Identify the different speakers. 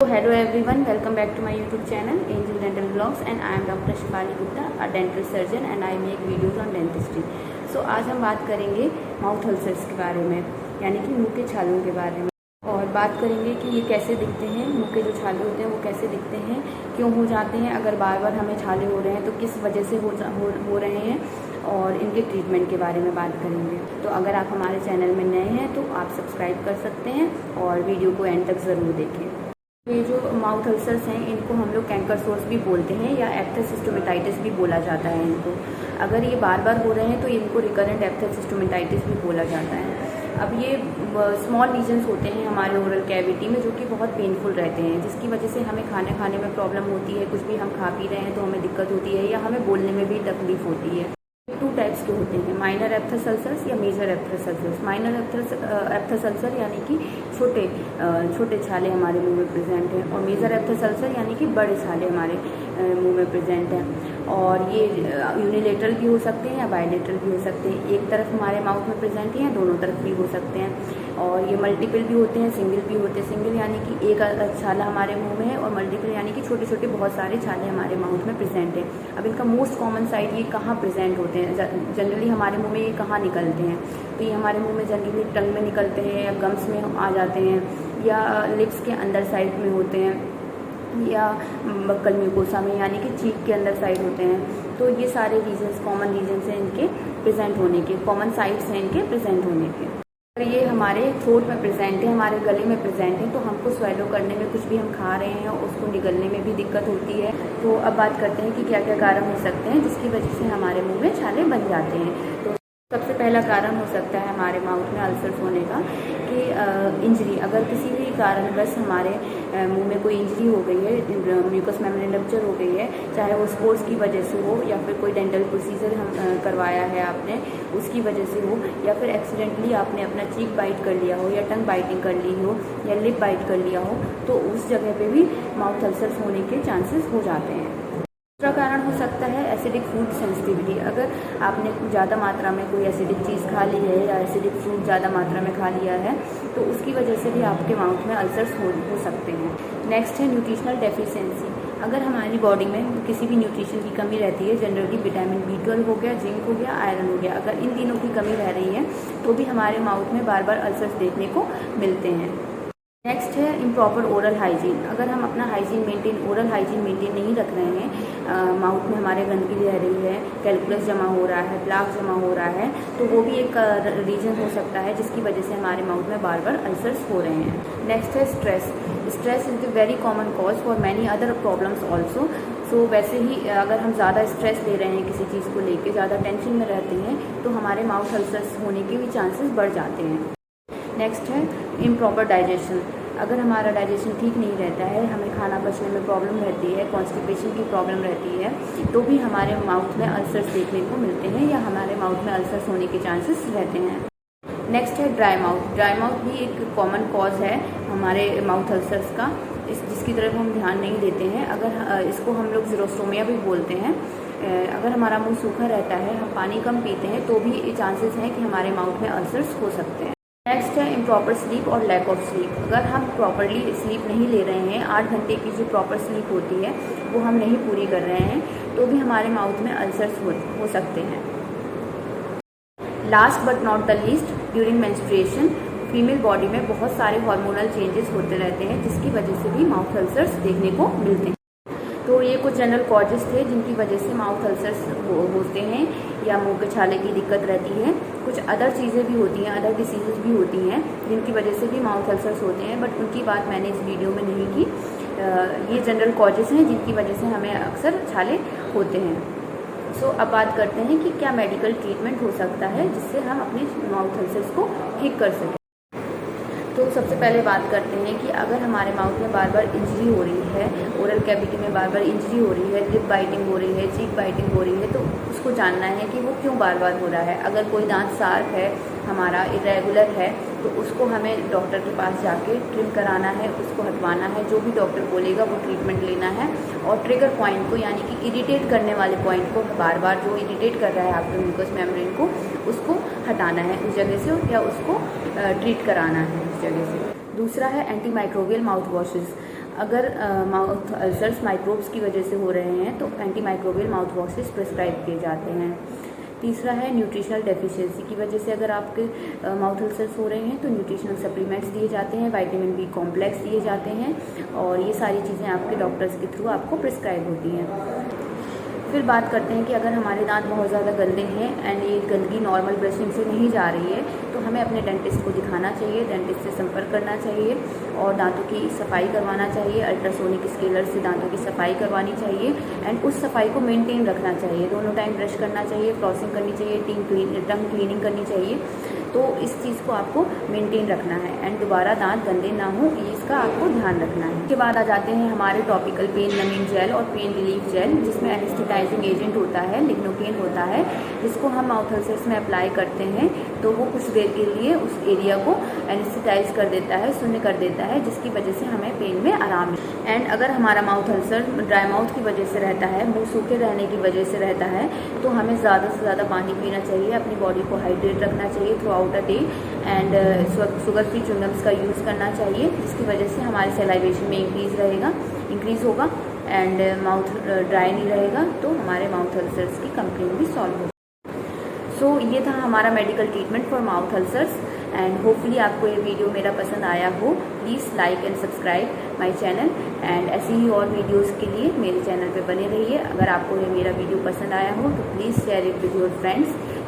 Speaker 1: Hello everyone, welcome back to my YouTube channel Angel Dental Vlogs and I am Dr. Shifali Gupta, a dental surgeon and I make videos on dentistry. So आज हम बात करेंगे mouth ulcers के बारे में, यानी कि मुंह के छालों के बारे में, और बात करेंगे कि ये कैसे दिखते हैं, मुंह के जो छाले होते हैं वो कैसे दिखते हैं, क्यों हो जाते हैं, अगर बार बार हमें छाले हो रहे हैं तो किस वजह से हो रहे हैं, और इनके ट्रीटमेंट के बारे में बात करेंगे। तो अगर आप हमारे चैनल में नए हैं तो आप सब्सक्राइब कर सकते हैं और वीडियो को एंड तक ज़रूर देखें। ये जो माउथ अल्सर्स हैं इनको हम लोग कैंकर सोर्स भी बोलते हैं या एप्थस सिस्टोमेटाइटिस भी बोला जाता है इनको। अगर ये बार बार हो रहे हैं तो इनको रिकरेंट एप्थस सिस्टोमेटाइटिस भी बोला जाता है। अब ये स्मॉल लीजन्स होते हैं हमारे ओरल कैविटी में जो कि बहुत पेनफुल रहते हैं, जिसकी वजह से हमें खाने में प्रॉब्लम होती है, कुछ भी हम खा पी रहे हैं तो हमें दिक्कत होती है या हमें बोलने में भी तकलीफ होती है। टू टाइप्स के होते हैं, माइनर एप्थस अल्सर्स या मेजर एप्थस अल्सर्स। माइनर एप्थस अल्सर यानी कि छोटे छाले हमारे मुंह में प्रेजेंट हैं, और मेजर एप्थस अल्सर यानी कि बड़े छाले हमारे मुंह में प्रेजेंट हैं। और ये यूनिलेटरल भी हो सकते हैं या बायलेटरल भी हो सकते हैं, एक तरफ हमारे माउथ में प्रेजेंट हैं या दोनों तरफ भी हो सकते हैं। और ये मल्टीपल भी होते हैं, सिंगल भी होते हैं। सिंगल यानी कि एक छाला हमारे मुंह में है, और मल्टीपल यानी कि छोटे छोटे बहुत सारे छाले हमारे माउथ में प्रेजेंट हैं। अब इनका मोस्ट कॉमन साइड ये कहाँ प्रेजेंट होते हैं, जनरली हमारे मुंह में ये कहाँ निकलते हैं? तो ये हमारे मुंह में जनरली टंग में निकलते हैं, या गम्स में आ जाते हैं, या लिप्स के अंदर साइड में होते हैं, या बक्कल म्यूकोसा में यानी कि चीक के अंदर साइड होते हैं। तो ये सारे रीजन्स कॉमन रीजन्स हैं इनके प्रेजेंट होने के, कॉमन साइड्स हैं इनके प्रेजेंट होने के। अगर ये हमारे थ्रोट में प्रेजेंट है, हमारे गले में प्रेजेंट है, तो हमको स्वेलो करने में, कुछ भी हम खा रहे हैं उसको निगलने में भी दिक्कत होती है। तो अब बात करते हैं कि क्या क्या कारण हो सकते हैं जिसकी वजह से हमारे मुंह में छाले बन जाते हैं। तो सबसे पहला कारण हो सकता है हमारे माउथ में अल्सर्स होने का कि इंजरी, अगर किसी भी कारणवश हमारे मुंह में कोई इंजरी हो गई है, म्यूकस मेम्ब्रेन रप्चर हो गई है, चाहे वो स्पोर्ट्स की वजह से हो या फिर कोई डेंटल प्रोसीजर हम करवाया है आपने उसकी वजह से हो, या फिर एक्सीडेंटली आपने अपना चीक बाइट कर लिया हो, या टंग बाइटिंग कर ली हो, या लिप बाइट कर लिया हो, तो उस जगह पे भी माउथ अल्सर्स होने के चांसेस हो जाते हैं। दूसरा कारण हो सकता है एसिडिक फूड सेंसिटिविटी। अगर आपने ज़्यादा मात्रा में कोई एसिडिक चीज़ खा ली है या एसिडिक फ्रूट ज़्यादा मात्रा में खा लिया है तो उसकी वजह से भी आपके माउथ में अल्सर्स हो सकते हैं। नेक्स्ट है न्यूट्रिशनल डेफिशिएंसी। अगर हमारी बॉडी में किसी भी न्यूट्रिशन की कमी रहती है, जनरली विटामिन B12 हो गया, जिंक हो गया, आयरन हो गया, अगर इन तीनों की कमी रह रही है तो भी हमारे माउथ में बार बार अल्सर्स देखने को मिलते हैं। नेक्स्ट है इम्प्रॉपर ओरल हाइजीन। अगर हम अपना ओरल हाइजीन मेंटेन नहीं रख रहे हैं, माउथ में हमारे गंदगी रह रही है, कैल्कुलस जमा हो रहा है, प्लाक जमा हो रहा है, तो वो भी एक रीजन हो सकता है जिसकी वजह से हमारे माउथ में बार बार अल्सर्स हो रहे हैं। नेक्स्ट है stress. Stress is the very common cause for many other problems also. So वैसे ही अगर हम ज़्यादा स्ट्रेस ले रहे हैं, किसी चीज़ को लेके ज़्यादा टेंशन में रहते हैं, तो हमारे माउथ अल्सर्स होने के भी चांसेस बढ़ जाते हैं। नेक्स्ट है इम्प्रॉपर डाइजेशन। अगर हमारा डाइजेशन ठीक नहीं रहता है, हमें खाना पचने में प्रॉब्लम रहती है, कॉन्स्टिपेशन की प्रॉब्लम रहती है, तो भी हमारे माउथ में अल्सर्स देखने को मिलते हैं या हमारे माउथ में अल्सर्स होने के चांसेस रहते हैं। नेक्स्ट है ड्राई माउथ। ड्राई माउथ भी एक कॉमन कॉज है हमारे माउथ अल्सर्स का, जिसकी तरफ हम ध्यान नहीं देते हैं। अगर इसको हम लोग ज़ीरोस्टोमिया भी बोलते हैं। अगर हमारा मुंह सूखा रहता है, हम पानी कम पीते हैं, तो भी चांसेस हैं कि हमारे माउथ में अल्सर्स हो सकते हैं। नेक्स्ट है इम्प्रॉपर स्लीप और लैक ऑफ स्लीप। अगर हम प्रॉपरली स्लीप नहीं ले रहे हैं, 8 घंटे की जो प्रॉपर स्लीप होती है वो हम नहीं पूरी कर रहे हैं, तो भी हमारे माउथ में अल्सर्स हो सकते हैं। Last but not the least, during menstruation female body में बहुत सारे हार्मोनल चेंजेस होते रहते हैं जिसकी वजह से भी माउथ अल्सर्स देखने को मिलते हैं। तो ये कुछ जनरल कॉजेस थे जिनकी वजह से माउथ अल्सर्स होते हैं या मुंह के छाले की दिक्कत रहती है। कुछ अदर चीज़ें भी होती हैं, अदर डिसीजेज भी होती हैं जिनकी वजह से भी माउथ अल्सर्स होते हैं, बट उनकी बात मैंने इस वीडियो में नहीं की। ये जनरल कॉजेस हैं जिनकी वजह से हमें अक्सर छाले होते हैं। सो अब बात करते हैं कि क्या मेडिकल ट्रीटमेंट हो सकता है जिससे हम अपने माउथ अल्सर्स को ठीक कर सकें। तो सबसे पहले बात करते हैं कि अगर हमारे माउथ में बार बार इंजरी हो रही है, ओरल कैविटी में बार बार इंजरी हो रही है, लिप बाइटिंग हो रही है, चीक बाइटिंग हो रही है, तो उसको जानना है कि वो क्यों बार बार हो रहा है। अगर कोई दांत शार्प है, हमारा इरेगुलर है, तो उसको हमें डॉक्टर के पास जाके ट्रिम कराना है, उसको हटवाना है, जो भी डॉक्टर बोलेगा वो ट्रीटमेंट लेना है। और ट्रिगर पॉइंट को, यानी कि इरिटेट करने वाले पॉइंट को, बार बार जो इरिटेट कर रहा है आपके म्यूकस मेम्ब्रेन को, उसको हटाना है उस जगह से, या उसको ट्रीट कराना है उस जगह से। दूसरा है एंटी माइक्रोबियल माउथ वॉशेस। अगर माउथ अल्सर्स माइक्रोब्स की वजह से हो रहे हैं तो anti microbial mouth washes prescribe किए जाते हैं। तीसरा है न्यूट्रिशनल डेफिशिएंसी की वजह से अगर आपके माउथ अल्सर्स हो रहे हैं तो न्यूट्रिशनल सप्लीमेंट्स दिए जाते हैं, विटामिन बी कॉम्प्लेक्स दिए जाते हैं और ये सारी चीज़ें आपके डॉक्टर्स के थ्रू आपको प्रिस्क्राइब होती हैं। फिर बात करते हैं कि अगर हमारे दांत बहुत ज़्यादा गंदे हैं एंड ये गंदगी नॉर्मल ब्रशिंग से नहीं जा रही है तो हमें अपने डेंटिस्ट को दिखाना चाहिए, डेंटिस्ट से संपर्क करना चाहिए और दांतों की सफाई करवाना चाहिए। अल्ट्रासोनिक स्केलर से दांतों की सफाई करवानी चाहिए एंड उस सफाई को मेंटेन रखना चाहिए। दोनों टाइम ब्रश करना चाहिए, फ्लॉसिंग करनी चाहिए, टंग क्लीनिंग करनी चाहिए। तो इस चीज़ को आपको मेंटेन रखना है एंड दोबारा दांत गंदे ना हो, इसका आपको ध्यान रखना है। उसके बाद आ जाते हैं हमारे टॉपिकल पेन नमिंग जेल और पेन रिलीफ जेल, जिसमें एनेस्थेटाइजिंग एजेंट होता है, लिग्नोकेन होता है, जिसको हम माउथ अल्सर्स में अप्लाई करते हैं तो वो कुछ देर के लिए उस एरिया को एनेस्थेटाइज कर देता है, शून्य कर देता है, जिसकी वजह से हमें पेन में आराम मिले। एंड अगर हमारा माउथ अल्सर ड्राई माउथ की वजह से रहता है, मुंह सूखे रहने की वजह से रहता है, तो हमें ज़्यादा से ज़्यादा पानी पीना चाहिए, अपनी बॉडी को हाइड्रेट रखना चाहिए throughout a day and sugar free chewing gums का यूज़ करना चाहिए, जिसकी वजह से हमारे सलाइवेशन में इंक्रीज़ होगा एंड माउथ ड्राई नहीं रहेगा, तो हमारे माउथ अल्सर्स की कंप्लेंट भी सॉल्व होगी। सो ये था हमारा medical treatment for mouth ulcers and hopefully आपको ये वीडियो मेरा पसंद आया हो। Please like and subscribe my channel and ऐसे ही और वीडियोस के लिए मेरे चैनल पे बने रहिए। अगर आपको ये मेरा वीडियो पसंद आया हो तो please share it with your friends